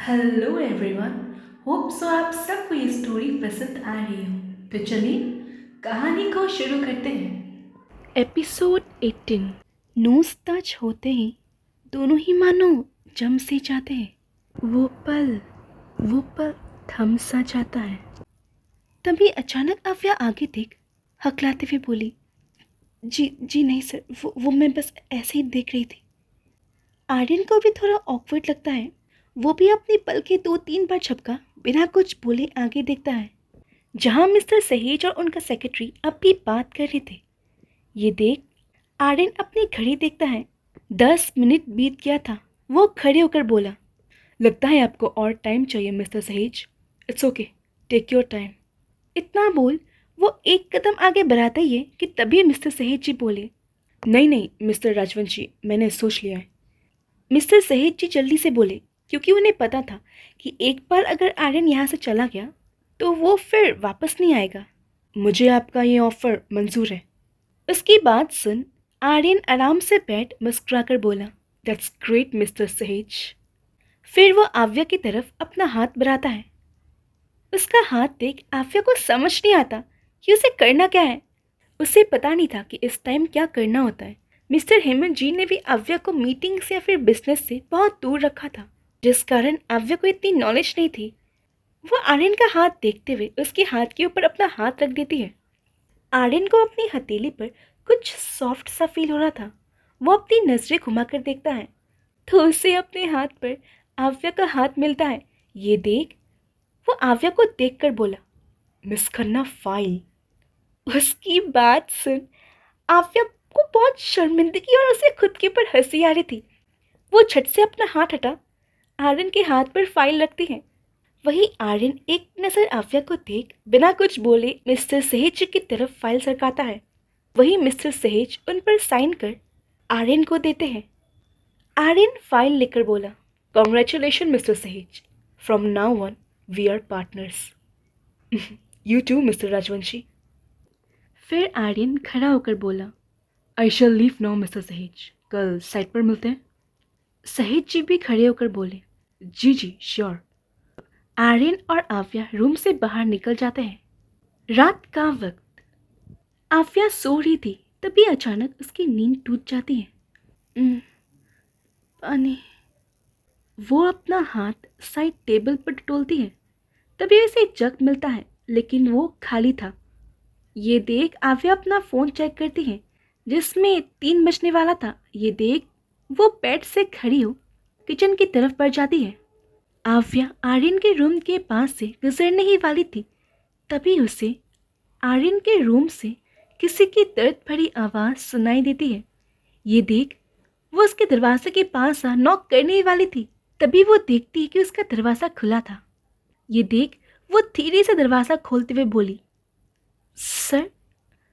Hello everyone. Hope so आप सबको ये स्टोरी पसंद आ रही हो। तो चलिए कहानी को शुरू करते हैं। एपिसोड 18। नोज टच होते ही दोनों ही मानो जम से जाते हैं। वो पल थम सा जाता है। तभी अचानक आव्या आगे देख हकलाते हुए बोली, जी जी नहीं सर, वो मैं बस ऐसे ही देख रही थी। आर्यन को भी थोड़ा ऑकवर्ड लगता है। वो भी अपनी पलकें 2-3 बार झपका बिना कुछ बोले आगे देखता है, जहां मिस्टर सहेज और उनका सेक्रेटरी अब भी बात कर रहे थे। ये देख आर्यन अपनी घड़ी देखता है। 10 मिनट बीत गया था। वो खड़े होकर बोला, लगता है आपको और टाइम चाहिए mister Sahej. It's okay, take your time. इतना बोल वो एक कदम आगे बढ़ाता ही है कि तभी मिस्टर सहेज जी बोले, नहीं नहीं मिस्टर राजवंशी, मैंने सोच लिया है। मिस्टर सहेज जी जल्दी से बोले, क्योंकि उन्हें पता था कि एक बार अगर आर्यन यहाँ से चला गया तो वो फिर वापस नहीं आएगा। मुझे आपका ये ऑफर मंजूर है। उसकी बात सुन आर्यन आराम से बैठ मुस्कुराकर बोला, दैट्स ग्रेट मिस्टर सहेज। फिर वो आव्या की तरफ अपना हाथ बढ़ाता है। उसका हाथ देख आव्या को समझ नहीं आता कि उसे करना क्या है। उसे पता नहीं था कि इस टाइम क्या करना होता है। मिस्टर हेमंत जी ने भी आव्या को मीटिंग्स या फिर बिजनेस से बहुत दूर रखा था, जिस कारण आव्या को इतनी नॉलेज नहीं थी। वो आर्यन का हाथ देखते हुए उसके हाथ के ऊपर अपना हाथ रख देती है। आर्यन को अपनी हथेली पर कुछ सॉफ्ट सा फील हो रहा था। वो अपनी नजरें घुमाकर देखता है तो उसे अपने हाथ पर आव्या का हाथ मिलता है। ये देख वो आव्या को देखकर बोला, मिस खन्ना फाइल। उसकी बात सुन आव्या को बहुत शर्मिंदगी और उसे खुद के ऊपर हंसी आ रही थी। वो झट से अपना हाथ हटा आर्यन के हाथ पर फाइल रखती है। वही आर्यन एक नजर आव्या को देख बिना कुछ बोले मिस्टर सहेज की तरफ फाइल सरकाता है। वही मिस्टर सहेज उन पर साइन कर आर्यन को देते हैं। आर्यन फाइल लेकर बोला, congratulation mister Sahej, from now on we are partners. You too mister Rajvanshi. फिर आर्यन खड़ा होकर बोला, I shall leave now mister Sahej, कल साइट पर मिलते हैं। सहेज जी भी खड़े होकर बोले, जी जी श्योर। आर्यन और आव्या रूम से बाहर निकल जाते हैं। रात का वक्त। आव्या सो रही थी, तभी अचानक उसकी नींद टूट जाती है। पानी। वो अपना हाथ साइड टेबल पर टटोलती है। तभी उसे जग मिलता है, लेकिन वो खाली था। ये देख आव्या अपना फ़ोन चेक करती है, जिसमें 3 बजने वाला था। ये देख वो बेड से खड़ी हो किचन की तरफ बढ़ जाती है। आव्या आर्यन के रूम के पास से गुजरने ही वाली थी, तभी उसे आर्यन के रूम से किसी की दर्द भरी आवाज़ सुनाई देती है। ये देख वो उसके दरवाजे के पास आ नॉक करने ही वाली थी, तभी वो देखती है कि उसका दरवाज़ा खुला था। ये देख वो धीरे से दरवाज़ा खोलते हुए बोली, सर।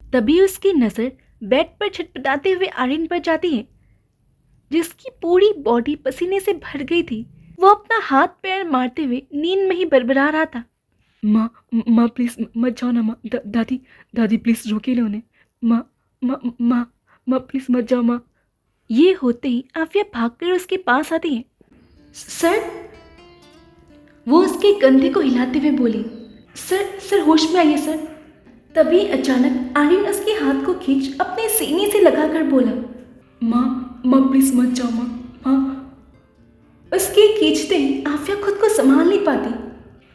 तभी उसकी नज़र बेड पर छटपटाते हुए आर्यन पर जाती है, जिसकी पूरी बॉडी पसीने से भर गई थी। वो अपना हाथ पैर मारते हुए नींद में ही बड़बड़ा रहा था, माँ माँ प्लीज़ मत जाओ ना माँ, दादी दादी प्लीज़ रोके लो उन्हें, माँ माँ माँ माँ प्लीज़ मत जाओ माँ। ये होते ही आव्या भागकर उसके पास आती है। सर। वो उसके कंधे को हिलाते हुए बोली, सर सर होश में आइए सर। तभी अचानक आर्यन उसके हाथ को खींच अपने सीने से लगाकर बोला, माँ माँ प्लीज़ मत जाओ माँ माँ। उसके खींचते ही आव्या खुद को संभाल नहीं पाती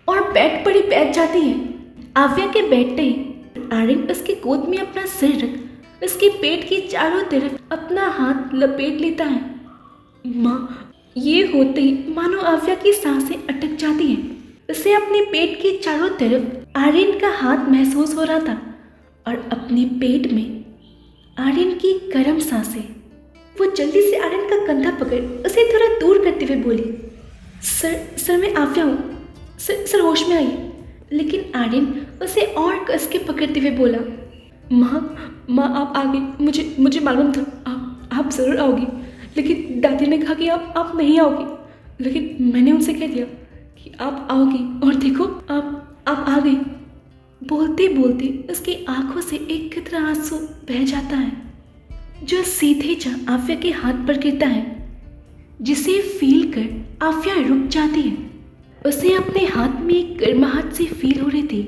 और बेड पर ही बैठ जाती है। आव्या के बैठते ही आर्यन उसकी गोद में अपना सिर रख उसके पेट की चारों तरफ अपना हाथ लपेट लेता है। माँ। ये होते ही मानो आव्या की सांसें अटक जाती हैं। उसे अपने पेट के चारों तरफ आर्यन का हाथ महसूस हो रहा था और अपने पेट में आर्यन की गर्म सांसें। वो जल्दी से आर्यन का कंधा पकड़ उसे थोड़ा दूर करते हुए बोली, सर मैं आव्या हूँ, सर होश में आइए। लेकिन आर्यन उसे और कस के पकड़ते हुए बोला, माँ आप आ गई। मुझे मालूम था आप ज़रूर आओगी, लेकिन दादी ने कहा कि आप नहीं आओगी। लेकिन मैंने उनसे कह दिया कि आप आओगी और देखो आप आ गई। बोलते बोलते उसकी आंखों से एक कतरा आंसू बह जाता है, जो सीधे जा आव्या के हाथ पर गिरता है, जिसे फील कर आव्या रुक जाती है। उसे अपने हाथ में एक गर्माहट सी फील हो रही थी।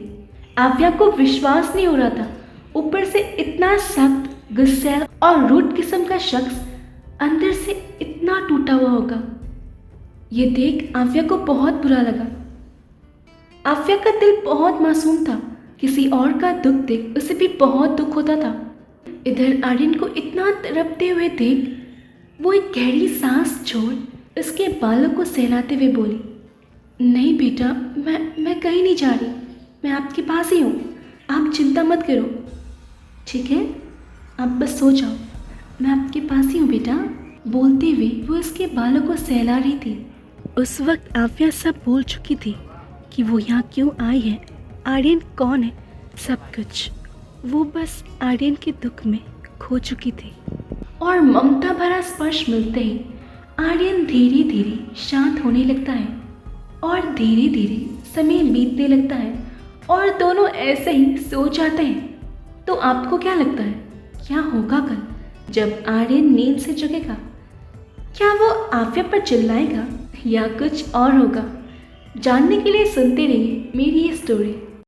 आव्या को विश्वास नहीं हो रहा था, ऊपर से इतना सख्त, गुस्सैल और रूड किस्म का शख्स अंदर से इतना टूटा हुआ होगा। ये देख आव्या को बहुत बुरा लगा। आव्या का दिल बहुत मासूम था, किसी और का दुख देख उसे भी बहुत दुख होता था। इधर आर्यन को इतना तड़पते हुए देख वो एक गहरी सांस छोड़ उसके बालों को सहलाते हुए बोली, नहीं बेटा, मैं कहीं नहीं जा रही, मैं आपके पास ही हूँ, आप चिंता मत करो, ठीक है? आप बस सो जाओ, मैं आपके पास ही हूँ बेटा। बोलते हुए वो उसके बालों को सहला रही थी। उस वक्त आव्या सब बोल चुकी थी कि वो यहाँ क्यों आई है, आर्यन कौन है, सब कुछ। वो बस आर्यन के दुख में खो चुकी थी। और ममता भरा स्पर्श मिलते ही आर्यन धीरे धीरे शांत होने लगता है और धीरे धीरे समय बीतने लगता है और दोनों ऐसे ही सो जाते हैं। तो आपको क्या लगता है क्या होगा कल जब आर्यन नींद से जगेगा? क्या वो आव्या पर चिल्लाएगा या कुछ और होगा? जानने के लिए सुनते रहिए मेरी ये स्टोरी।